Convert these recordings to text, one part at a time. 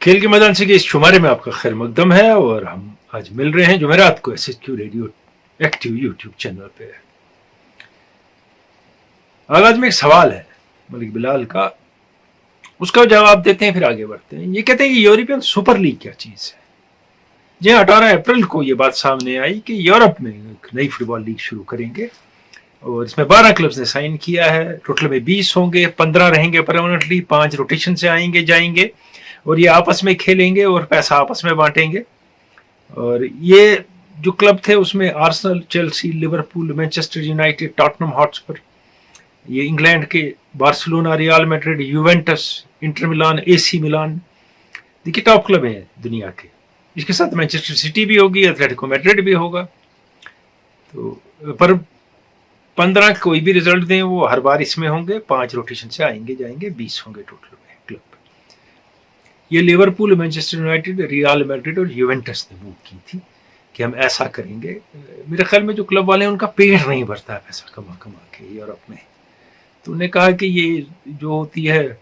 खेल के मैदान से कि इस शुमारे में आपका खैर मकदम है और हम आज मिल रहे हैं जुमेरात को SHQ radio active YouTube channel पे। आगाज में एक सवाल है मलिक बिलाल का, उसका जवाब देते हैं फिर आगे बढ़ते हैं। ये कहते हैं कि यूरोपियन सुपर लीग क्या चीज है। जी 18 अप्रैल को ये बात सामने आई कि यूरोप में एक नई फुटबॉल लीग शुरू करेंगे और इसमें 12 क्लब्स ने साइन किया है। टोटल में 20 होंगे, 15 रहेंगे परमानेंटली, 5 रोटेशन से आएंगे जाएंगे और ये आपस में खेलेंगे और पैसा आपस में बांटेंगे। और ये जो क्लब थे उसमें Arsenal, Chelsea, Liverpool, Manchester United, Tottenham Hotspur, ये इंग्लैंड के Barcelona, real Madrid, Juventus, Inter Milan, AC मिलान, देखिए टॉप क्लब हैं दुनिया के। इसके साथ मैनचेस्टर सिटी भी होगी, एथलेटिको मैड्रिड भी होगा। तो पर 15 कोई भी रिजल्ट दें वो हर बार इसमें होंगे, 5 रोटेशन से आएंगे जाएंगे, 20 होंगे टोटल में क्लब। ये Liverpool, Manchester United, real Madrid और यूवेंटस ने मूव की थी कि हम ऐसा करेंगे। मेरे ख्याल में जो क्लब वाले हैं उनका पेट नहीं भरता है पैसा कमा कमा के यूरोप में, तो उन्होंने कहा कि ये जो होती है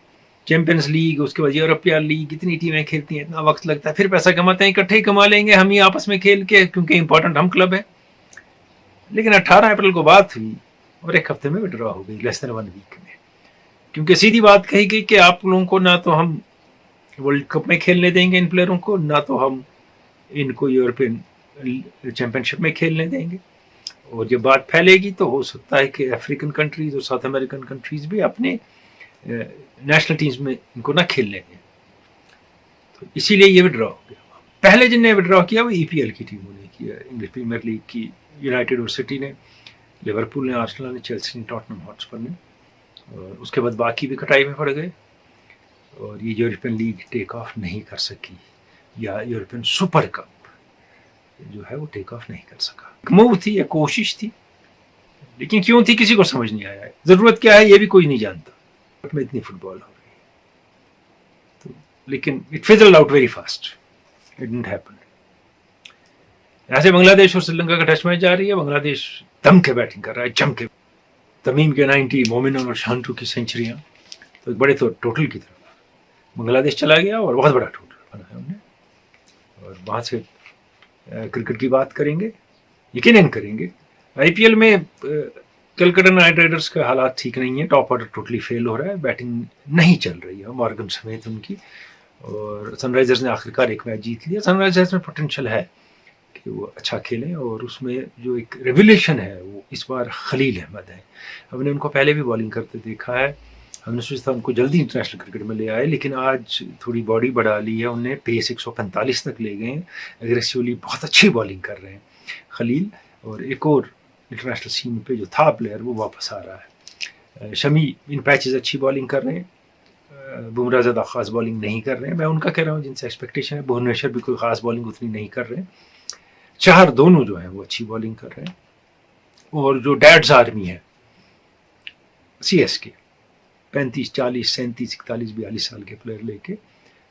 चैंपियंस लीग, उसके बाद यूरोपियन लीग, इतनी टीमें खेलती हैं, इतना वक्त लगता है, फिर पैसा कमाते हैं, इकट्ठे ही कमा लेंगे हम ही आपस में खेल के, क्योंकि इंपॉर्टेंट हम क्लब है। लेकिन 18 अप्रैल को बात हुई और एक हफ्ते में विड्रॉ हो गई, लेस देन 1 वीक में, क्योंकि सीधी बात कही गई कि आप लोगों को ना तो हम वर्ल्ड कप में खेलने देंगे इन प्लेयरों को, ना तो हम इनको यूरोपियन चैंपियनशिप में खेलने देंगे। और जब बात फैलेगी तो हो सकता है कि अफ्रीकन कंट्रीज और साउथ अमेरिकन कंट्रीज भी अपने नेशनल टीम्स में इनको ना खेलने दें, तो इसीलिए ये विड्रॉ हो गया। पहले जिनने विड्रॉ किया वो EPL की टीमों ने किया, इंग्लिश प्रीमियर लीग की यूनाइटेड और सिटी ने, लिवरपूल ने, आर्सेनल ने, चेल्सी ने, टॉटनहम हॉटस्पर ने, और उसके बाद बाकी भी कटाई में पड़ गए और ये यूरोपियन लीग टेक ऑफ नहीं कर सकी, या यूरोपियन सुपर कप जो है वो टेक ऑफ नहीं कर सका। मूव थी या कोशिश थी, लेकिन क्यों थी किसी को समझ नहीं आया। जरूरत क्या है ये भी कोई नहीं जानता, में इतनी फुटबॉल हो रही है तो, लेकिन it fizzled out very fast, it didn't happen. यहां से बांग्लादेश और श्रीलंका का टेस्ट मैच जा रही है, बांग्लादेश दम के बैटिंग कर रहा है, जम के। तमीम के 90, मोमिन और शांतु की सेंचुरियां, तो एक बड़े तो टोटल की तरफ बांग्लादेश चला गया और बहुत बड़ा टोटल बना है उन्हें। और वहां से क्रिकेट की बात करेंगे, यकीनन करेंगे। IPL में कलकत्ता नाइट राइडर्स का हालात ठीक नहीं है, टॉप ऑर्डर टोटली फेल हो रहा है, बैटिंग नहीं चल रही है मॉर्गन समेत उनकी, और सनराइजर्स ने आखिरकार एक मैच जीत लिया। सनराइजर्स में पोटेंशियल है कि वो अच्छा खेलें, और उसमें जो एक रेवोल्यूशन है वो इस बार खलील अहमद है। हमने उनको पहले भी बॉलिंग करते देखा है, हमने सोचा था उनको जल्दी इंटरनेशनल क्रिकेट में ले आए, लेकिन आज थोड़ी बॉडी बढ़ा ली है उन्हें, पेस 145 तक ले गए हैं, एग्रेसिवली बहुत अच्छी बॉलिंग कर रहे हैं खलील। और एक और इंटरनेशनल सीन पे जो था प्लेयर वो वापस आ रहा है। शमी इन पैचेस अच्छी बॉलिंग कर रहे हैं, बुमराह ज़्यादा ख़ास बॉलिंग नहीं कर रहे हैं, मैं उनका कह रहा हूँ जिनसे एक्सपेक्टेशन है। भुवनेश्वर भी कोई ख़ास बॉलिंग उतनी नहीं कर रहे हैं। चार दोनों जो है वो अच्छी बॉलिंग कर रहे हैं। और जो डैड्स आर्मी है CSK 35, 40, 37, 41, 42 साल के प्लेयर लेके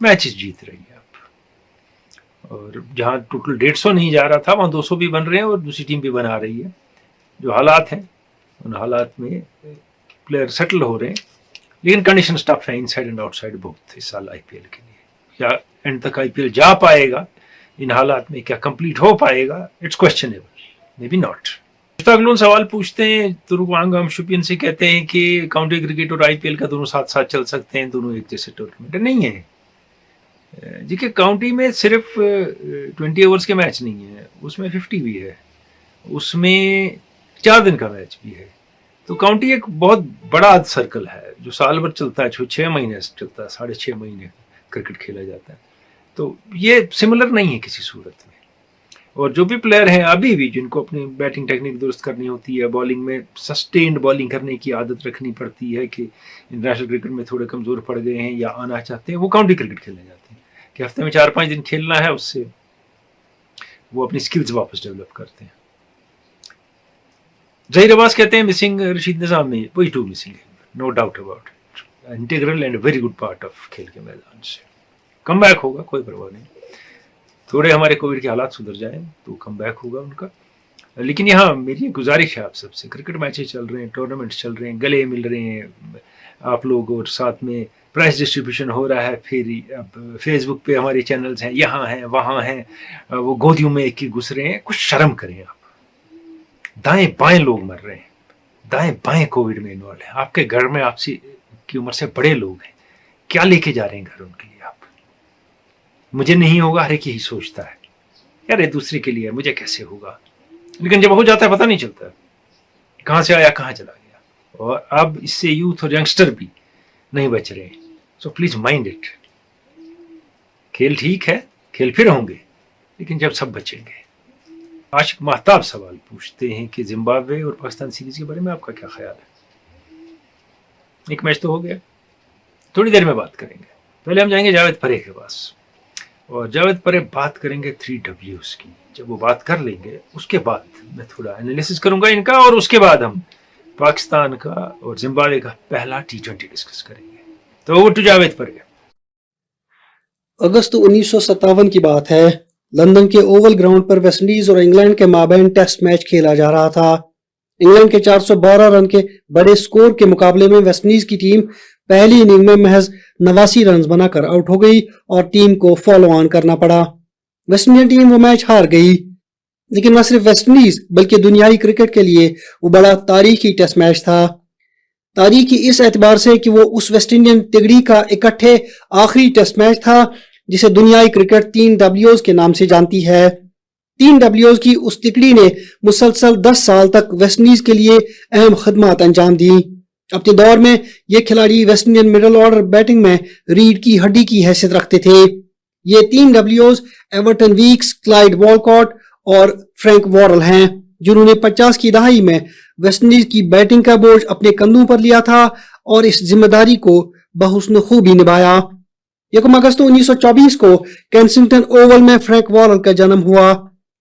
मैचेस जीत रही है अब। और जहाँ टोटल 150 नहीं जा रहा था वहाँ 200 भी बन रहे हैं और दूसरी टीम भी बना रही है। जो हालात हैं उन हालात में प्लेयर सेटल हो रहे हैं, लेकिन कंडीशन टफ है इनसाइड एंड आउटसाइड बहुत इस साल IPL के लिए। क्या एंड तक IPL जा पाएगा इन हालात में, क्या कंप्लीट हो पाएगा? It's questionable, may be not. अगले सवाल पूछते हैं तुरुवांग हम शुपियन से, कहते हैं कि काउंटी क्रिकेट और IPL का दोनों साथ साथ चल सकते हैं, दोनों एक जैसे टूर्नामेंट नहीं है जी। कि काउंटी में सिर्फ 20 ओवर्स के मैच नहीं है, उसमें 50 भी है, उसमें 4 दिन का मैच भी है। तो काउंटी एक बहुत बड़ा सर्कल है जो साल भर चलता है, 6 महीने से चलता है, 6.5 महीने क्रिकेट खेला जाता है। तो ये सिमिलर नहीं है किसी सूरत में। और जो भी प्लेयर हैं अभी भी जिनको अपनी बैटिंग टेक्निक दुरुस्त करनी होती है, बॉलिंग में सस्टेन्ड बॉलिंग करने की आदत रखनी पड़ती है, कि इंटरनेशनल क्रिकेट में थोड़े कमज़ोर पड़ गए हैं या आना चाहते हैं, वो काउंटी क्रिकेट खेलने जाते हैं कि हफ्ते में 4-5 दिन खेलना है, उससे वो अपनी स्किल्स वापस डेवलप करते हैं। जहीर अब्बास कहते हैं मिसिंग रशीद निज़ाम में, वही टू मिसिंग है, no doubt about it, integral and very good part of खेल के मैदान से। कम बैक होगा, कोई परवाह नहीं, थोड़े हमारे कोविड के हालात सुधर जाएं तो कम बैक होगा उनका। لیکن یہاں میری گزارش ہے آپ سب سے، کرکٹ میچز چل رہے ہیں، ٹورنامنٹس چل رہے ہیں، گلے مل رہے ہیں آپ لوگ، اور ساتھ میں پرائز ڈسٹریبیوشن ہو رہا ہے، پھر اب فیس بک پہ ہمارے چینلز ہیں، یہاں ہیں وہاں ہیں، وہ گودیوں میں ایک ہی گھس رہے ہیں. کچھ شرم کریں آپ. دائیں بائیں لوگ مر رہے ہیں، دائیں بائیں کووڈ میں انوالو ہیں. آپ کے گھر میں آپ کی عمر سے بڑے لوگ ہیں، کیا لے کے جا رہے ہیں گھر ان کے لیے آپ؟ مجھے نہیں ہوگا، ہر ایک ہی سوچتا ہے یار یہ دوسرے کے لیے، مجھے کیسے ہوگا. لیکن جب ہو جاتا ہے پتہ نہیں چلتا کہاں سے آیا کہاں چلا گیا. اور اب اس سے یوتھ اور ینگسٹر بھی نہیں بچ رہے. So please mind it. کھیل ٹھیک ہے، کھیل پھر ہوں گے، لیکن جب سب بچیں گے. عاشق مہتاب سوال پوچھتے ہیں کہ زمبابوے اور پاکستان سیریز کے بارے میں آپ کا کیا خیال ہے؟ ایک میچ تو ہو گیا، تھوڑی دیر میں بات کریں گے. پہلے ہم جائیں گے جاوید پرے کے پاس، اور جاوید پرے بات کریں گے 3Ws کی. جب وہ بات کر لیں گے اس کے بعد میں تھوڑا انالیسس کروں گا ان کا، اور اس کے بعد ہم پاکستان کا اور زمبابوے کا پہلا T20 ڈسکس کریں گے. تو اوور ٹو جاوید پرے. اگست 1957 کی بات ہے. لندن کے اوول گراؤنڈ پر ویسٹ انڈیز اور انگلینڈ کے مابین ٹیسٹ میچ کھیلا جا رہا تھا. انگلینڈ کے 412 رن کے بڑے سکور کے مقابلے میں ویسٹ انڈیز کی ٹیم پہلی اننگ میں محض 89 رنز بنا کر آؤٹ ہو گئی اور ٹیم کو فالو آن کرنا پڑا. ویسٹ انڈین ٹیم وہ میچ ہار گئی، لیکن نہ صرف ویسٹ انڈیز بلکہ دنیائی کرکٹ کے لیے وہ بڑا تاریخی ٹیسٹ میچ تھا. تاریخی اس اعتبار سے کہ وہ اس ویسٹ انڈین تگڑی کا اکٹھے آخری ٹیسٹ میچ تھا جسے دنیائی کرکٹ 3Ws کے نام سے جانتی ہے. 3Ws کی اس تکڑی نے مسلسل 10 سال تک ویسٹ انڈیز کے لیے اہم خدمات انجام دی. اپنے دور میں یہ کھلاڑی West Indian middle order batting میں ریڑھ کی ہڈی کی حیثیت رکھتے تھے. یہ 3Ws ایورٹن ویکس، کلائیڈ والکاٹ اور فرینک وارل ہیں، جنہوں نے 50 کی دہائی میں ویسٹ انڈیز کی بیٹنگ کا بوجھ اپنے کندھوں پر لیا تھا اور اس ذمہ داری کو بحسن خوبی نبھایا. 1 اگست 1924 کو کینسنگٹن اوول میں فرینک وارل کا جنم ہوا.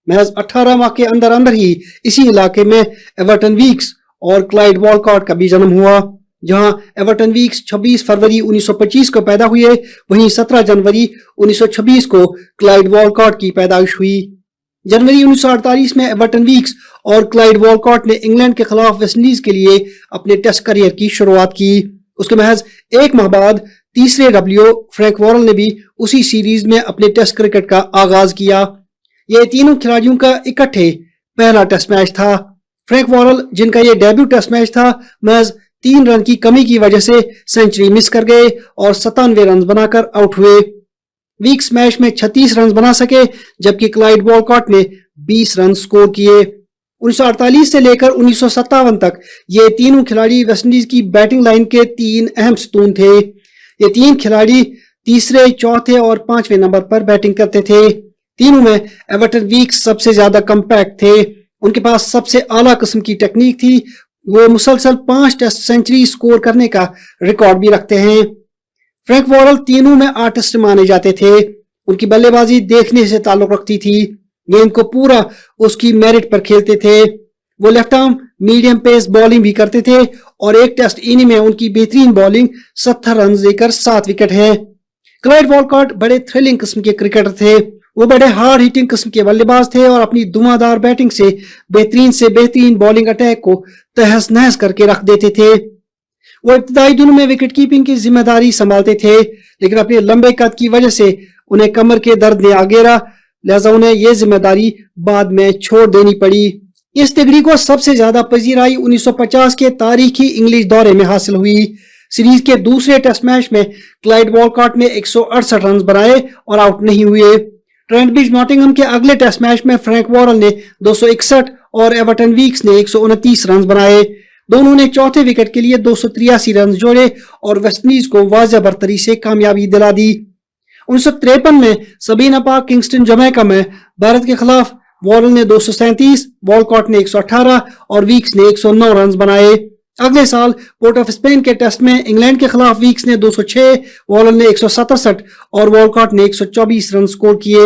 محض 18 ماہ کے اندر اندر ہی اسی علاقے میں ایورٹن ویکس اور کلائیڈ والکاٹ کا بھی جنم ہوا. جہاں ایورٹن ویکس 26 فروری 1925 کو پیدا ہوئے، وہیں 17 جنوری 1926 کو کلائیڈ والکاٹ کی پیدائش ہوئی. جنوری 1948 میں ایورٹن ویکس اور کلائیڈ والکاٹ نے انگلینڈ کے خلاف ویسٹ انڈیز کے لیے اپنے ٹیسٹ کیریئر کی شروعات کی. اس کے محض ایک ماہ بعد تیسرے فرینک وارل نے بھی اسی سیریز میں اپنے ٹیسٹ کرکٹ کا آغاز کیا. یہ تینوں کھلاڑیوں کا اکٹھے پہلا ٹیسٹ میچ تھا. فرینک وارل، جن کا یہ ڈیبیو ٹیسٹ میچ تھا، محض 3 رن کی کمی کی وجہ سے سینچری مس کر گئے اور 97 رنز بنا کر آؤٹ ہوئے. ویکس میچ میں 36 رنز بنا سکے، جبکہ کلائیڈ والکاٹ نے 20 رن سکور کیے. 1948 سے لے کر 1957 تک یہ تینوں کھلاڑی ویسٹ انڈیز کی بیٹنگ لائن کے 3 اہم ستون تھے. یہ 3 کھلاڑی تیسرے، چوتھے اور 5ویں نمبر پر بیٹنگ کرتے تھے. تینوں میں ایورٹن ویکس سب سے زیادہ کمپیکٹ تھے. ان کے پاس سب سے اعلیٰ قسم کی ٹیکنیک تھی. وہ مسلسل 5 ٹیسٹ سینچری سکور کرنے کا ریکارڈ بھی رکھتے ہیں. فرینک وارل تینوں میں آرٹسٹ مانے جاتے تھے. ان کی بلے بازی دیکھنے سے تعلق رکھتی تھی. گیم کو پورا اس کی میرٹ پر کھیلتے تھے. وہ لیفٹ آرم میڈیم پیس بالنگ بھی کرتے تھے اور ایک ٹیسٹ اننگ میں ان کی بہترین بالنگ 70 رنز دے کر 7 وکٹ ہے. کلائیڈ والکاٹ بڑے تھرلنگ قسم کے کرکٹر تھے. وہ بڑے ہارڈ ہیٹنگ قسم کے بلے باز تھے اور اپنی دھواں بیٹنگ سے بہترین بالنگ اٹیک کو تہس نہس کر کے رکھ دیتے تھے. وہ ابتدائی دنوں میں وکٹ کیپنگ کی ذمہ داری سنبھالتے تھے، لیکن اپنے لمبے قد کی وجہ سے انہیں کمر کے درد نے آگیرا، لہذا انہیں یہ ذمہ داری بعد میں چھوڑ دینی پڑی. اس تگڑی کو سب سے زیادہ پذیرائی 1950 کے تاریخی انگلش دورے میں حاصل ہوئی. سیریز کے دوسرے ٹیسٹ میچ میں کلائیڈ والکاٹ نے 168 رنز بنائے اور آؤٹ نہیں ہوئے. ٹرینٹ برج ناٹنگھم کے اگلے ٹیسٹ میچ میں فرینک وارل نے 261 اور ایورٹن ویکس نے 129 رنز بنائے. دونوں نے چوتھے وکٹ کے لیے 283 رنز جوڑے اور ویسٹ انڈیز کو واضح برتری سے کامیابی دلا دی. 1953 میں سبینا پارک کنگسٹن جمیکا میں بھارت کے خلاف وارل نے 237، والکاٹ نے 118 اور ویکس نے 109 رنز بنائے. اگلے سال پورٹ آف اسپین کے ٹیسٹ میں انگلینڈ کے خلاف ویکس نے 206، وارل نے 167 اور والکاٹ نے 124 رن سکور کیے.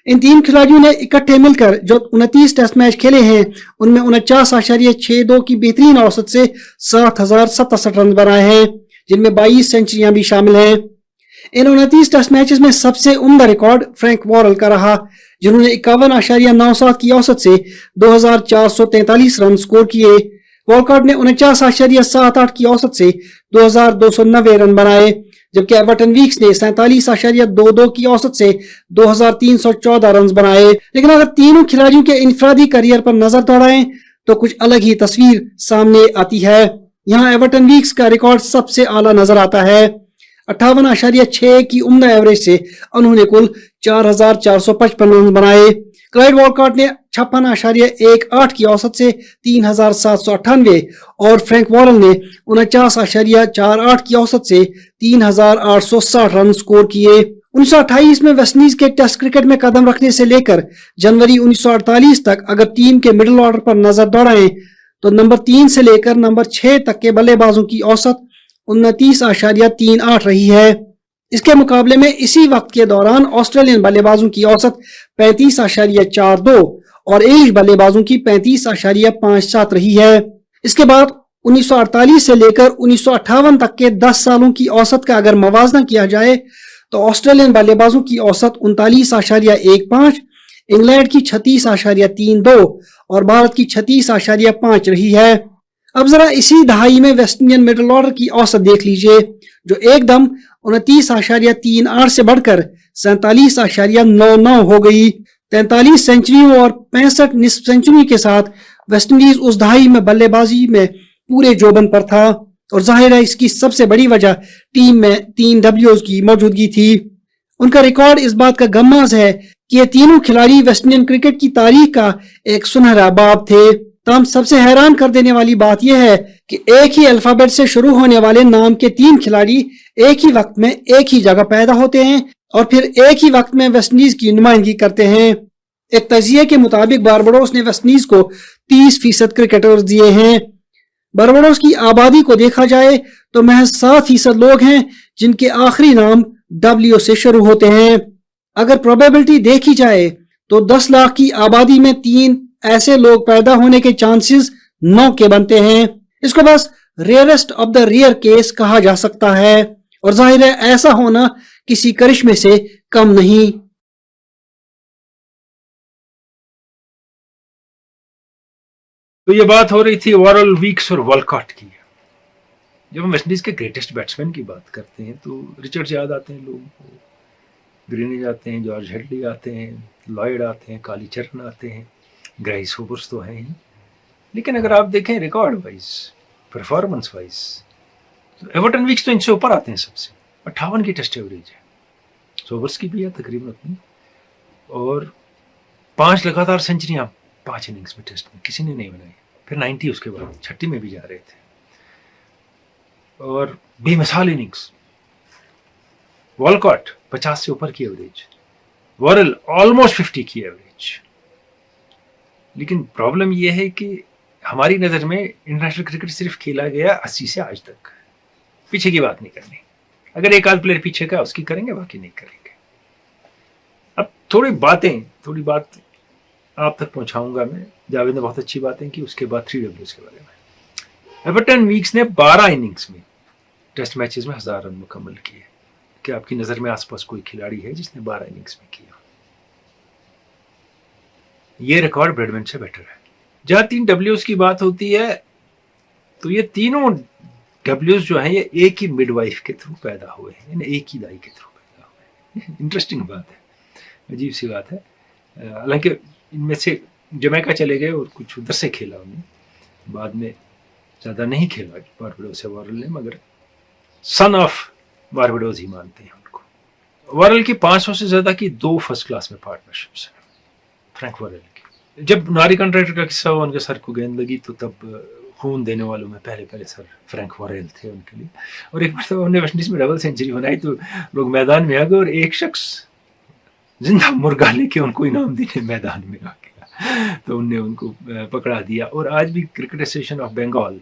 ان 3 کھلاڑیوں نے اکٹھے مل کر جو 29 ٹیسٹ میچ کھیلے ہیں ان میں 49.62 کی بہترین اوسط سے 60,067 رن بنائے ہیں، جن میں 22 سینچریاں بھی شامل ہیں. इन 29 टेस्ट मैचेस में सबसे उम्दा रिकॉर्ड फ्रैंक वॉरेल का रहा, जिन्होंने 51.97 की औसत से 2443 रन स्कोर किए। वॉलकॉट ने 49.78 की औसत से 2290 रन बनाए, जबकि एवर्टन वीक्स ने 47.22 की औसत से 2314 रन बनाए। लेकिन अगर तीनों खिलाड़ियों के इनफरादी करियर पर नजर दौड़ाएं तो कुछ अलग ही तस्वीर सामने आती है। यहाँ एवर्टन वीक्स का रिकॉर्ड सबसे आला नजर आता है। 58.6 की उम्दा एवरेज से उन्होंने कुल 4455 रन बनाए। क्लाइड वॉलकॉट ने 56.18 की औसत से 3798 और फ्रैंक वॉरेल ने 49.48 की औसत से 3860 रन स्कोर किए। 1928 में वेस्टइंडीज के टेस्ट क्रिकेट में कदम रखने से लेकर जनवरी 1948 तक अगर टीम के मिडिल ऑर्डर पर नजर दौड़ाएं तो नंबर 3 से लेकर नंबर 6 तक के बल्लेबाजों की औसत 29.38 रही है। इसके मुकाबले में इसी वक्त के दौरान ऑस्ट्रेलियन बल्लेबाजों की औसत 35.42 और इंग्लिश बल्लेबाजों की 35.57 रही है। इसके बाद 1948 से लेकर 1958 तक के 10 सालों की औसत का अगर मवाजना किया जाए तो ऑस्ट्रेलियन बल्लेबाजों की औसत 39.15, इंग्लैंड की 36.32 और भारत की 36.5 रही है। अब जरा इसी दहाई में वेस्ट इंडियन मिडिल ऑर्डर की औसत देख लीजिए, जो एकदम 29.38 से बढ़कर 47.99 हो गई। 43 सेंचुरियों और 65 निस्फ सेंचुरी के साथ वेस्टइंडीज उस दहाई में बल्लेबाजी में पूरे जोबन पर था, और जाहिर है इसकी सबसे बड़ी वजह टीम में 3 डब्ल्यूज की मौजूदगी थी। उनका रिकॉर्ड इस बात का गम्माज है कि ये तीनों खिलाड़ी वेस्ट इंडियन क्रिकेट की तारीख का एक सुनहरा बाब थे। तमाम सबसे हैरान कर देने वाली बात यह है कि एक ही अल्फाबेट से शुरू होने वाले नाम के 3 खिलाड़ी एक ही वक्त में एक ही जगह पैदा होते हैं और फिर एक ही वक्त में वेस्टइंडीज की नुमाइंदगी करते हैं। एक तजिए के मुताबिक बारबाडोस ने वेस्टइंडीज को 30% क्रिकेटर्स दिए हैं। बारबाडोस की आबादी को देखा जाए तो महज 7% लोग हैं जिनके आखिरी नाम डब्ल्यू से शुरू होते हैं। अगर प्रोबेबिलिटी देखी जाए तो 10 लाख की आबादी में 3 ऐसे लोग पैदा होने के चांसेस 9 के बनते हैं। इसको बस rarest of the rare case कहा जा सकता है, और जाहिर है ऐसा होना किसी करिश्मे से कम नहीं। तो ये बात हो रही थी वॉरेल, वीक्स और वॉलकॉट की। जब हम वेस्टइंडीज के ग्रेटेस्ट बैट्समैन की बात करते हैं तो रिचर्ड्स याद आते हैं लोगों को, ग्रीनिज आते हैं, जॉर्ज हेडली आते हैं, लॉयड आते हैं, कालीचरण आते हैं, ग्राइस होबर्स तो हैं ही। लेकिन अगर आप देखें रिकॉर्ड वाइज, परफॉर्मेंस वाइज, तो एवर्टन वीक्स तो इनसे ऊपर आते हैं सबसे। 58 की टेस्ट एवरेज है, सोबर्स की भी है तकरीबन उतनी, और 5 लगातार सेंचुरियां 5 इनिंग्स में टेस्ट में किसी ने नहीं बनाई। फिर 90 उसके बाद 60 में भी जा रहे थे, और बेमिसाल इनिंग्स। वॉलकॉट 50 से ऊपर की एवरेज, वॉरेल ऑलमोस्ट 50 की एवरेज। लेकिन प्रॉब्लम यह है कि हमारी नज़र में इंटरनेशनल क्रिकेट सिर्फ खेला गया 80 से आज तक, पीछे की बात नहीं करनी। अगर एक आध प्लेयर पीछे का उसकी करेंगे, बाकी नहीं करेंगे। अब थोड़ी बात आप तक पहुंचाऊंगा मैं। जावेद ने बहुत अच्छी बातें की, उसके बाद 3 डब्ल्यूज के बारे में। एवर्टन वीक्स ने 12 इनिंग्स में टेस्ट मैचेस में 1000 रन मुकम्मल किए। क्या आपकी नज़र में आसपास कोई खिलाड़ी है जिसने 12 इनिंग्स में किया? ये रिकॉर्ड ब्रैडमैन से बेटर है। जहां 3 डब्ल्यूज की बात होती है तो ये तीनों डब्ल्यूज जो हैं ये एक ही मिडवाइफ के थ्रू पैदा हुए हैं, यानी एक ही दाई के थ्रू पैदा हुए हैं। इंटरेस्टिंग बात है, अजीब सी बात है। हालांकि इनमें से जमैका चले गए और कुछ उधर से खेला उन्हें, बाद में ज़्यादा नहीं खेला बारबाडोस से वॉरेल ने, मगर सन ऑफ बारबाडोस ही मानते हैं उनको। वॉरेल की 500 से ज़्यादा की 2 फर्स्ट क्लास में पार्टनरशिप्स हैं फ्रैंक वॉरेल की। जब नारी कॉन्ट्रैक्टर का किस्सा हुआ, उनके सर को गेंद लगी, तो तब खून देने वालों में पहले सर फ्रैंक वॉरेल थे उनके लिए। और एक बार तो उन्होंने वेस्टइंडीज में डबल सेंचुरी बनाई तो लोग मैदान में आ गए और एक शख्स जिंदा मुर्गा लेके उनको इनाम देने मैदान में आ गया, तो उनने उनको पकड़ा दिया। और आज भी क्रिकेट एसोसिएशन ऑफ बंगाल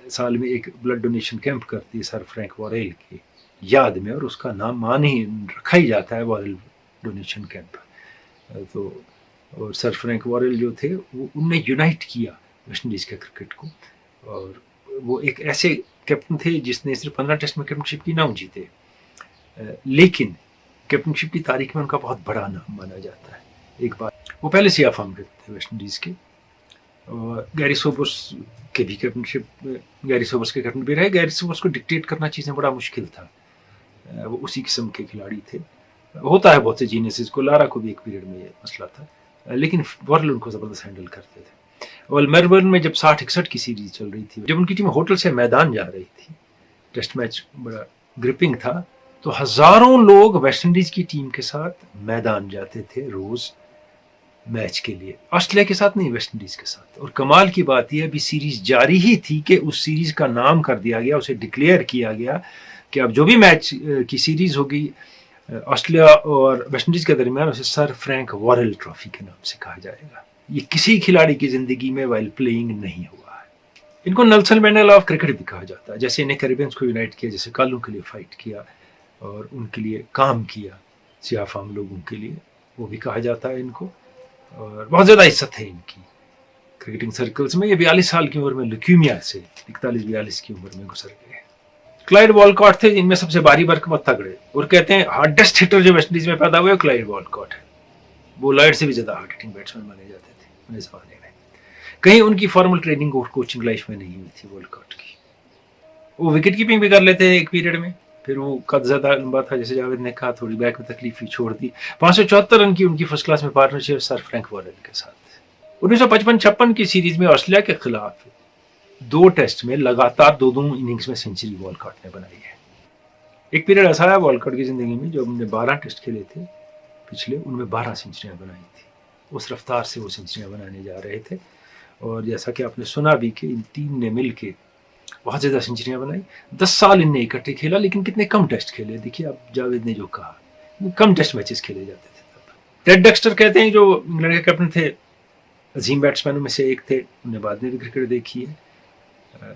साल में एक ब्लड डोनेशन कैंप करती है सर फ्रैंक वॉरेल की याद में, और उसका नाम मान ही रखा ही जाता है वॉरेल डोनेशन कैंप। तो और सर फ्रैंक वॉरेल जो थे वो उनने यूनाइट किया वेस्टइंडीज़ के क्रिकेट को, और वो एक ऐसे कैप्टन थे जिसने सिर्फ 15 टेस्ट में कैप्टनशिप की नाम जीते। لیکن کیپٹنشپ کی تاریخ میں ان کا بہت بڑا نام مانا جاتا ہے. ایک بات وہ پہلے سیاہ فام تھے ویسٹ انڈیز کے, اور گیری سوبرس کے بھی کیپٹنشپ, گیری سوبرس کے کیپٹن بھی رہے. گیری سوبرس کو ڈکٹیٹ کرنا چیزیں بڑا مشکل تھا, وہ اسی قسم کے کھلاڑی تھے. ہوتا ہے بہت سے جینیسز کو, لارا کو بھی ایک پیریڈ میں یہ مسئلہ تھا, لیکن ورل ان کو زبردست ہینڈل کرتے تھے. اور میلبرن میں جب 60-61 کی سیریز چل رہی تھی, جب ان کی ٹیم ہوٹل سے میدان جا رہی تھی, ٹیسٹ میچ بڑا گرپنگ تھا, تو ہزاروں لوگ ویسٹ انڈیز کی ٹیم کے ساتھ میدان جاتے تھے روز میچ کے لیے, آسٹریلیا کے ساتھ نہیں, ویسٹ انڈیز کے ساتھ. اور کمال کی بات یہ ابھی سیریز جاری ہی تھی کہ اس سیریز کا نام کر دیا گیا, اسے ڈکلیئر کیا گیا کہ اب جو بھی میچ کی سیریز ہوگی آسٹریلیا اور ویسٹ انڈیز کے درمیان, اسے سر فرینک وارل ٹرافی کے نام سے کہا جائے گا. یہ کسی کھلاڑی کی زندگی میں وائل پلئنگ نہیں ہوا ہے. ان کو نیلسن مینڈیلا آف کرکٹ بھی کہا جاتا ہے, جیسے انہیں کیریبینز کو یونائٹ کیا, جیسے کالوں کے لیے فائٹ کیا اور ان کے لیے کام کیا, سیاہ فام لوگوں کے لیے, وہ بھی کہا جاتا ہے ان کو. اور بہت زیادہ عزت ہے ان کی کرکٹنگ سرکلز میں. یہ 42 سال کی عمر میں لیکیمیا سے 41-42 کی عمر میں گزر گئے. کلائیڈ والکاٹ تھے جن میں سب سے باری برکت تگڑے, اور کہتے ہیں ہارڈسٹ ہٹر جو ویسٹ انڈیز میں پیدا ہوئے کلائیڈ والکاٹ ہے. وہ لائڈ سے بھی زیادہ ہارڈ ہٹنگ بیٹسمین مانے جاتے تھے اپنے زمانے میں. کہیں ان کی فارمل ٹریننگ اور کوچنگ لائف میں نہیں ہوئی تھی والکاٹ کی. وہ وکٹ کیپنگ بھی کر لیتے ایک پیریڈ میں, پھر وہ قد زیادہ لمبا تھا, جیسے جاوید نے کہا, تھوڑی بیک میں تکلیف ہوئی, چھوڑ دی. 574 رن کی ان کی فرسٹ کلاس میں پارٹنرشپ سر فرینک وارل کے ساتھ. 1955-56 کی سیریز میں آسٹریلیا کے خلاف 2 ٹیسٹ میں لگاتار 2 اننگز میں سینچری والکاٹ نے بنائی ہے. ایک پیریڈ ایسا ہے والکاٹ کی زندگی میں جو ہم نے 12 ٹیسٹ کھیلے تھے پچھلے, ان میں 12 سینچریاں بنائی تھی. اس رفتار سے وہ سینچریاں بنانے جا رہے تھے. اور جیسا کہ آپ نے سنا بھی کہ ان 3 نے مل کے بہت زیادہ سینچریاں بنائی. 10 سال ان نے اکٹھے کھیلا, لیکن کتنے کم ٹیسٹ کھیلے. دیکھیے اب جاوید نے جو کہا, کم ٹیسٹ میچز کھیلے جاتے تھے تب. ٹیڈ ڈیکسٹر کہتے ہیں جو انگلینڈ کے کیپٹن تھے, عظیم بیٹسمینوں میں سے ایک تھے, انہوں نے بعد میں بھی کرکٹ دیکھی ہے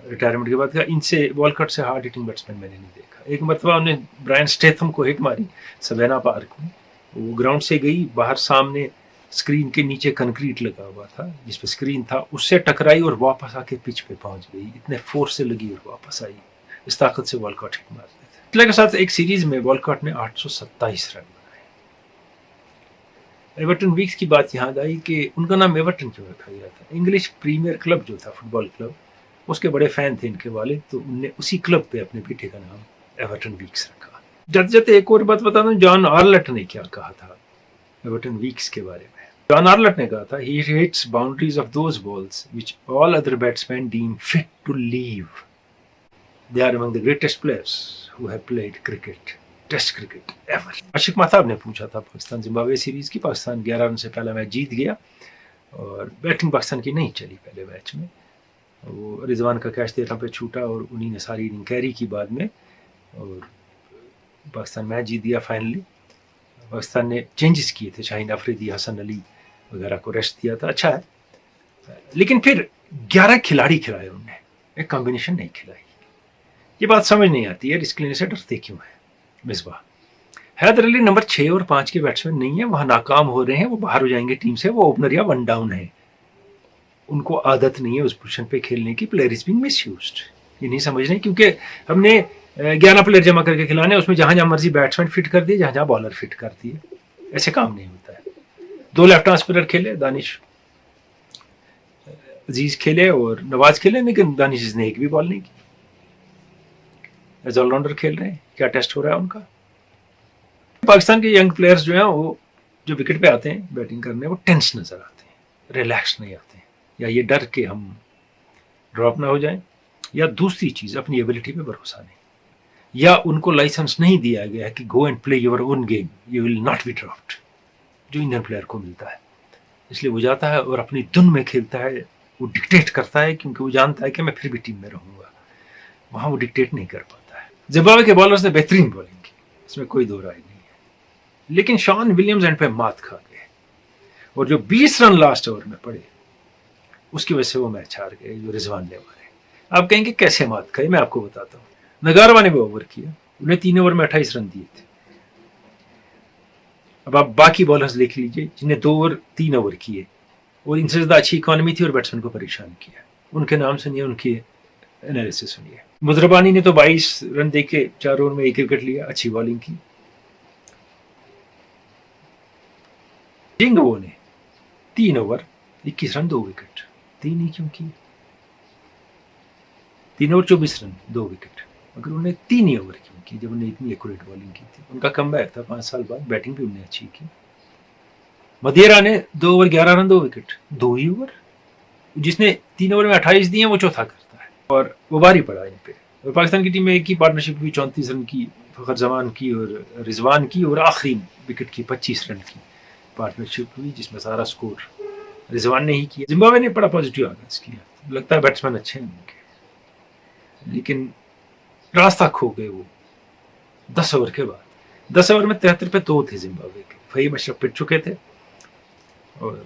ریٹائرمنٹ کے بعد, کہا ان سے والکاٹ سے ہارڈ ہٹنگ بیٹسمین میں نے نہیں دیکھا. ایک مرتبہ انہیں برائن اسٹیتھم کو ہٹ ماری سوینا پارک میں. وہ گراؤنڈ سے گئی, باہر سامنے اسکرین کے نیچے کنکریٹ لگا ہوا تھا جس پہ اسکرین تھا, اس سے ٹکرائی اور واپس آ کے پچ پہ پہنچ گئی. اتنے فورس سے لگی اور واپس آئی. اس طاقت سے والکاٹ ہٹ مارتے تھے. آسٹریلیا کے ساتھ ایک سیریز میں والکاٹ نے 827 رن بنائے. ایورٹن ویکس کی بات یہاں آئی کہ ان کا نام ایورٹن کیوں رکھا گیا تھا. انگلش پریمیئر کلب جو تھا, فٹ بال کلب, اس کے بڑے فین تھے ان کے والد, تو ان نے اسی کلب پہ اپنے بیٹے کا نام ایورٹن ویکس رکھا. جاتے جاتے ایک اور بات بتا دوں, جان آرلٹ نے کیا کہا تھا ایورٹن ویکس کے بارے میں. جان آرلٹ نے کہا تھا, he hits boundaries of those balls which all other batsmen deem fit to leave. They are among the greatest players who have played cricket, test cricket ever. عاشق مہتاب نے پوچھا تھا پاکستان زمبابوے سیریز کی. پاکستان 11 رن سے پہلا میچ جیت گیا اور بیٹنگ پاکستان کی نہیں چلی پہلے میچ میں. وہ رضوان کا کیچ 13 پہ چھوٹا اور انہی نے ساری اننگ کیری کی بعد میں, اور پاکستان میچ جیت گیا فائنلی. پاکستان نے چینجز کیے تھے, شاہین افریدی, حسن علی وغیرہ کو ریسٹ دیا تھا, اچھا ہے. لیکن پھر 11 کھلاڑی کھلائے انہوں نے, ایک کمبینیشن نہیں کھلائی. یہ بات سمجھ نہیں آتی ہے ڈسکلینے سے ڈرتے کیوں ہیں. مصباح حیدر علی نمبر 6 اور 5 کے بیٹسمین نہیں ہیں, وہاں ناکام ہو رہے ہیں, وہ باہر ہو جائیں گے ٹیم سے, وہ اوپنر یا 1 ڈاؤن ہے. ان کو عادت نہیں ہے اس پوزیشن پہ کھیلنے کی. Player is being miss used, یہ نہیں سمجھ رہے, کیونکہ ہم نے 11 پلیئر جمع کر کے کھلانے, اس میں جہاں جہاں مرضی بیٹسمین فٹ کر دیے, جہاں جہاں بالر فٹ کر دیے. ایسے کام نہیں ہوتا ہے. 2 لیفٹ آرم اسپنر کھیلے, دانش عزیز کھیلے اور نواز کھیلے, لیکن دانش عزیز نے ایک بھی بال نہیں کی. ایز آل راؤنڈر کھیل رہے ہیں, کیا ٹیسٹ ہو رہا ہے ان کا. پاکستان کے ینگ پلیئرز جو ہیں وہ جو وکٹ پہ آتے ہیں بیٹنگ کرنے, وہ ٹینس نظر آتے ہیں, ریلیکس نہیں آتے ہیں, یا یہ ڈر کہ ہم ڈراپ نہ ہو جائیں, یا دوسری چیز اپنی ایبلٹی پہ بھروسہ نہیں, یا ان کو لائسنس نہیں دیا گیا کہ go and play your own game, you will not be dropped, جو انڈین پلیئر کو ملتا ہے. اس لیے وہ جاتا ہے اور اپنی دن میں کھیلتا ہے, وہ ڈکٹیٹ کرتا ہے کیونکہ وہ جانتا ہے کہ میں پھر بھی ٹیم میں رہوں گا. وہاں وہ ڈکٹیٹ نہیں کر پاتا ہے. زمبابوے کے بالرز نے بہترین بالنگ کی, اس میں کوئی دو رائے نہیں ہے, لیکن شان ولیمز اینڈ پہ مات کھا گئے, اور جو 20 رن لاسٹ اوور میں پڑے اس کی وجہ سے وہ میچ ہار گئے جو رضوان نے مارے. آپ کہیں گے کیسے مات کھائی, میں آپ کو بتاتا ہوں. نگاروا نے بھی اوور کیا, انہیں 3 اوور میں 28 رن دیے تھے. اب آپ باقی بالرز دیکھ لیجئے جنہیں 2 اوور 3 اوور کیے, اور ان سے زیادہ اچھی اکانومی تھی اور بیٹسمین کو پریشان کیا. ان کے نام سنیے, ان کی انالیسس سنیے. مضربانی نے تو 22 رن دے کے 4 اوور میں 1 وکٹ لیا, اچھی بالنگ کی. जिंगो ने 3 ओवर 21 रन 2 विकेट, 3 ही क्यों किए, 3 ओवर 24 रन 2 विकेट, मगर उन्होंने 3 ही ओवर क्यों की जब उन्होंने इतनी एक्यूरेट बॉलिंग की थी। उनका कमबैक था 5 साल बाद, बैटिंग भी उन्होंने अच्छी की। मदेरा ने 2 ओवर 11 रन 2 विकेट, 2 ही ओवर, जिसने 3 ओवर में 28 दिए वो चौथा करता है, और वो भारी पड़ा इन पे। और पाकिस्तान की टीम में एक ही पार्टनरशिप हुई 34 रन की, फखर जमान की और रिजवान की, और आखिरी विकेट की 25 रन की पार्टनरशिप हुई जिसमें सारा स्कोर रिजवान ने ही किया। जिम्बाब्वे ने बड़ा पॉजिटिव आगाज किया, लगता है बैट्समैन अच्छे हैं उनके, लेकिन रास्ता खो गए वो 10 ओवर के बाद। 10 ओवर में 73 पे 2 थे जिम्बाब्वे के, फहीम अशरफ पिट चुके थे और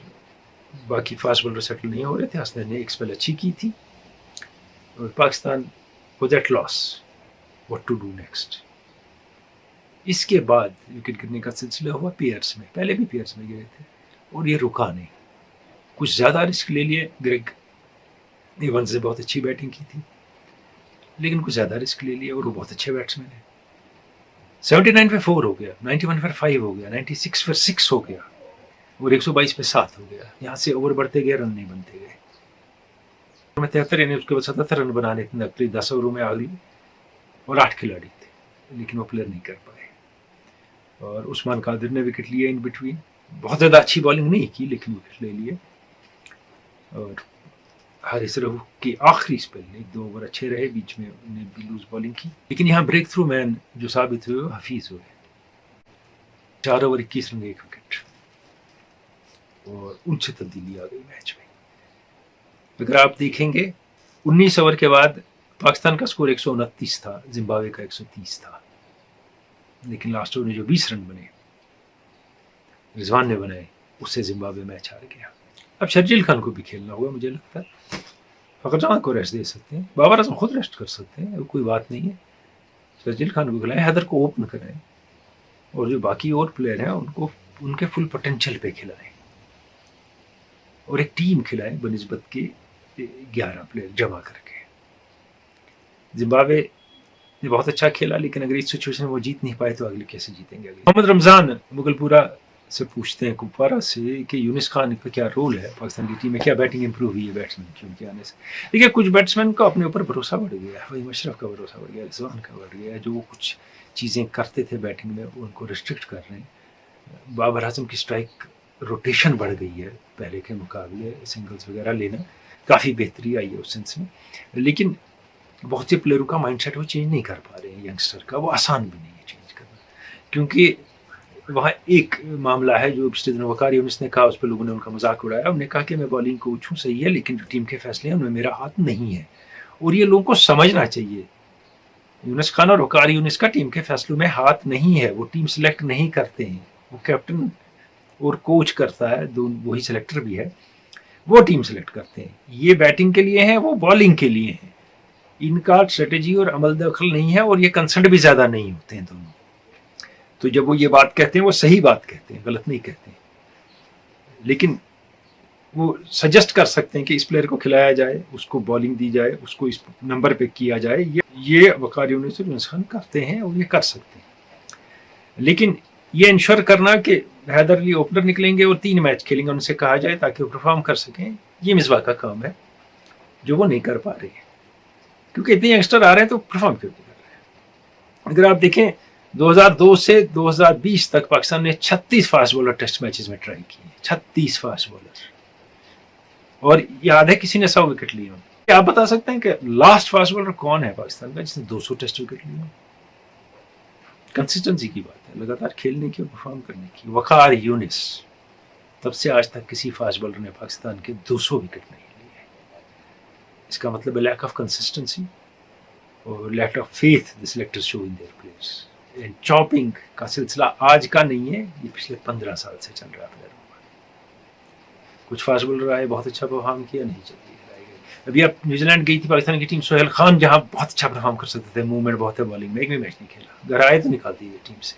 बाकी फास्ट बॉलर सेटल नहीं हो रहे थे। हसनैन ने एक स्पेल अच्छी की थी और Pakistan was at loss what to do next. इसके बाद विकेट गिरने का सिलसिला हुआ पेयर्स में, पहले भी पेयर्स में गिरे थे और ये रुका नहीं, कुछ ज़्यादा रिस्क ले लिए। ग्रेग इवंस ने बहुत अच्छी बैटिंग की थी, लेकिन कुछ ज़्यादा रिस्क ले लिया और वो बहुत अच्छे बैट्समैन हैं। 79 पे 4 हो गया, 91 पे 5 हो गया, 96 पे 6 हो गया और 122 पे 7 हो गया। यहाँ से ओवर बढ़ते गए, रन नहीं बनते गए। 73 यानी उसके बाद 77 रन बनाने थे नकली 10 ओवरों में आगे, और 8 खिलाड़ी थे, लेकिन वो प्लेयर नहीं कर पाए। और उस्मान कादिर ने विकेट लिए इन बिटवीन, बहुत ज़्यादा अच्छी बॉलिंग नहीं की लेकिन विकेट ले लिए। और हारिस रऊफ के आखिरी स्पेल में 1-2 ओवर अच्छे रहे, बीच में उन्हें भी लूज बॉलिंग की, लेकिन यहाँ ब्रेक थ्रू मैन जो साबित हुए हफीज हुए। 4 ओवर 21 रन 1 विकेट, और उनसे तब्दीली आ गई मैच में। अगर आप देखेंगे 19 ओवर के बाद पाकिस्तान का स्कोर 129 था, जिम्बाब्वे का 130 था, लेकिन लास्ट ओवर में जो 20 रन बने रिजवान ने बनाए, उससे जिम्बाब्वे मैच हार गया। अब शर्जील खान को भी खेलना होगा मुझे लगता है, फखर जमान को रेस्ट दे सकते हैं, बाबर आजम खुद रेस्ट कर सकते हैं, कोई बात नहीं है। शर्जील खान को खिलाएं, हैदर को ओपन कराएं, और जो बाकी और प्लेयर हैं उनको उनके फुल पोटेंशियल पे खिलाएं, और एक टीम खिलाएं बनिस्बत के 11 प्लेयर जमा करके। जिम्बाब्वे ने बहुत अच्छा खेला, लेकिन अगर इस सिचुएशन में वो जीत नहीं पाए तो अगले कैसे जीतेंगे। मोहम्मद रमजान मुगलपुरा से पूछते हैं कुपवारा से कि यूनिस खान का क्या रोल है पाकिस्तान की टीम में, क्या बैटिंग इंप्रूव हुई है बैट्समैन की उनके आने से। देखिए, कुछ बैट्समैन का अपने ऊपर भरोसा बढ़ गया है, फहीम अशरफ का भरोसा बढ़ गया, रिजवान का बढ़ गया है, जो वो कुछ चीज़ें करते थे बैटिंग में उनको रिस्ट्रिक्ट कर रहे हैं। बाबर आजम की स्ट्राइक रोटेशन बढ़ गई है पहले के मुकाबले, सिंगल्स वगैरह लेना काफ़ी बेहतरी आई है उस सेंस में, लेकिन बहुत से प्लेयरों का माइंड सेट वो चेंज नहीं कर पा रहे हैं। यंगस्टर का वो आसान भी नहीं है चेंज करना, क्योंकि वहाँ एक मामला है जो पिछले दिनों वकार यूनिस ने कहा, उस पर लोगों ने उनका मजाक उड़ाया। उन्होंने कहा कि मैं बॉलिंग कोच हूँ, सही है, लेकिन जो टीम के फैसले हैं उनमें मेरा हाथ नहीं है, और ये लोगों को समझना चाहिए। यूनिस खान और वकार यूनिस का टीम के फैसलों में हाथ नहीं है, वो टीम सेलेक्ट नहीं करते हैं, वो कैप्टन और कोच करता है, वही सेलेक्टर भी है, वो टीम सेलेक्ट करते हैं। ये बैटिंग के लिए हैं, वो बॉलिंग के लिए हैं, इनका स्ट्रेटेजी और अमल दखल नहीं है, और ये कंसल्ट भी ज़्यादा नहीं होते हैं दोनों। तो जब वो ये बात कहते हैं वो सही बात कहते हैं, गलत नहीं कहते हैं, लेकिन वो सजेस्ट कर सकते हैं कि इस प्लेयर को खिलाया जाए, उसको बॉलिंग दी जाए, उसको इस नंबर पे किया जाए। ये वकार यूनिस और यूनिस खान करते हैं और ये कर सकते हैं, लेकिन ये इंश्योर करना कि हैदर अली ओपनर निकलेंगे और 3 मैच खेलेंगे, उनसे कहा जाए ताकि वो परफॉर्म कर सकें, ये मिसबा का काम है जो वो नहीं कर पा रहे हैं, क्योंकि इतने यंगस्टर आ रहे हैं तो परफॉर्म क्यों नहीं कर रहे हैं। अगर आप देखें 2002 से 2020 तक पाकिस्तान ने 36 फास्ट बॉलर टेस्ट मैचेस में ट्राई किए, 36 फास्ट बॉलर, और याद है किसी ने 100 विकेट लिए। क्या आप बता सकते हैं कि लास्ट फास्ट बॉलर कौन है पाकिस्तान का जिसने 200 टेस्ट विकेट लिए? कंसिस्टेंसी की बात है, लगातार खेलने की और परफॉर्म करने की। वकार यूनिस, तब से आज तक किसी फास्ट बॉलर ने पाकिस्तान के 200 विकेट नहीं लिए। इसका मतलब है लैक ऑफ कंसिस्टेंसी और lack of faith the selectors show in their players. Chopping का सिलसिला आज का नहीं है, ये पिछले 15 साल से चल रहा है। कुछ फास्ट बॉलर आए, बहुत अच्छा परफॉर्म किया, नहीं चल रही। अभी अब न्यूजीलैंड गई थी पाकिस्तान की टीम, सोहेल खान जहां बहुत अच्छा परफॉर्म कर सकते थे, मूवमेंट बहुत है बॉलिंग में, एक भी मैच नहीं खेला, घर आए तो निकाल दी गई टीम से।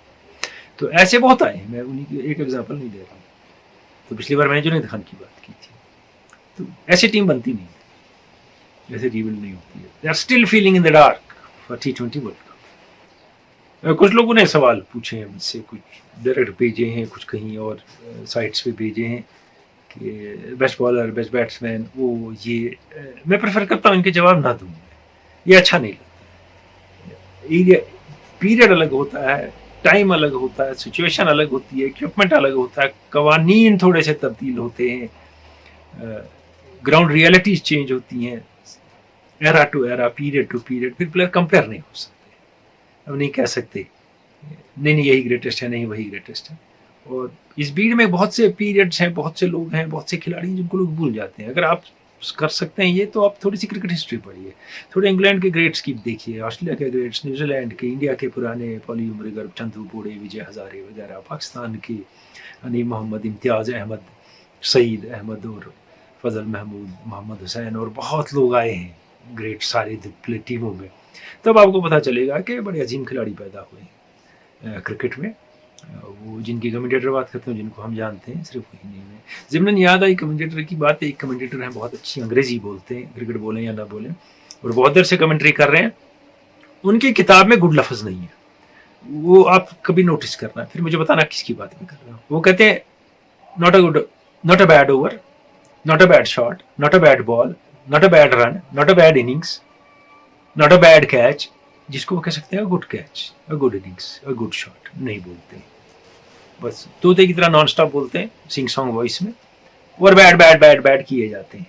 तो ऐसे बहुत आए, मैं उन्हीं की एक एग्जाम्पल नहीं दे रहा हूँ। तो पिछली बार मैंने जुनैद खान की बात की थी। तो ऐसी टीम बनती नहीं है, ऐसे रीबिल्ड नहीं होती है। They are still feeling in the dark for T20 world cup. कुछ लोगों ने सवाल पूछे हैं मुझसे, कुछ डायरेक्ट भेजे हैं, कुछ कहीं और साइट्स पे भेजे हैं कि बेस्ट बॉलर, बेस्ट बैट्समैन, वो ये मैं प्रेफर करता हूँ इनके जवाब ना दूँ, ये अच्छा नहीं लगता। पीरियड अलग होता है, टाइम अलग होता है, सिचुएशन अलग होती है, इक्विपमेंट अलग होता है, कवानीन थोड़े से तब्दील होते हैं, ग्राउंड रियलिटीज चेंज होती हैं, era to era, period to period, फिर प्लेयर कंपेयर नहीं हो सकते। अब नहीं कह सकते नहीं यही ग्रेटेस्ट है, नहीं वही ग्रेटेस्ट है। और इस भीड़ में बहुत से पीरियड्स हैं, बहुत से लोग हैं, बहुत से खिलाड़ी हैं जिनको लोग भूल जाते हैं। अगर आप कर सकते हैं ये, तो आप थोड़ी सी क्रिकेट हिस्ट्री पढ़िए, थोड़े इंग्लैंड के ग्रेट्स की देखिए, ऑस्ट्रेलिया के ग्रेट्स, न्यूजीलैंड के, इंडिया के पुराने पॉली उमरिगर, चंदू बोड़े, विजय हजारे वगैरह, पाकिस्तान के अनीम मोहम्मद, इम्तियाज़ अहमद, सईद अहमद और फजल महमूद, मोहम्मद हुसैन और बहुत लोग आए हैं ग्रेट सारी टीमों में। तब आपको पता चलेगा कि बड़े अजीम खिलाड़ी पैदा हुए हैं क्रिकेट में। वो जिनकी कमेंटेटर बात करते हैं, जिनको हम जानते हैं, सिर्फ वही नहीं है। ज़िमनन याद आई कमेंटेटर की बात, एक कमेंटेटर हैं बहुत अच्छी, अंग्रेजी बोलते हैं, क्रिकेट बोलें या ना बोलें, और बहुत देर से कमेंट्री कर रहे हैं। उनकी किताब में गुड लफ्ज़ नहीं है, वो आप कभी नोटिस करना, फिर मुझे बताना किसकी बात मैं कर रहा हूँ। वो कहते हैं not a bad over, not a bad shot, not a bad ball, not a bad run, not a bad innings, not a bad catch, जिसको वो कह सकते हैं good catch, a good innings, a good shot, नहीं बोलते, बस तोते की तरह नॉन स्टॉप बोलते हैं सिंग सॉन्ग वॉइस में, और बैड बैड बैड बैड किए जाते हैं।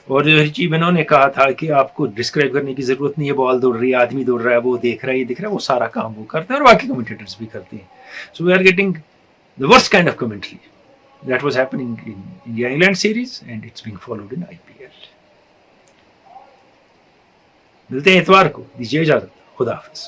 और जो रिची बेनो ने कहा था कि आपको डिस्क्राइब करने की जरूरत नहीं है, बॉल दौड़ रही है, आदमी दौड़ रहा है, वो देख रहा है, ये दिख रहा है, वो सारा काम वो करते हैं और बाकी कमेंटेटर्स भी करते हैं। So we are getting the worst kind of commentary that was happening in India England series and it's being followed in IPL। मिलते हैं इतवार को, दीजिए इजाजत, खुदा हाफिज।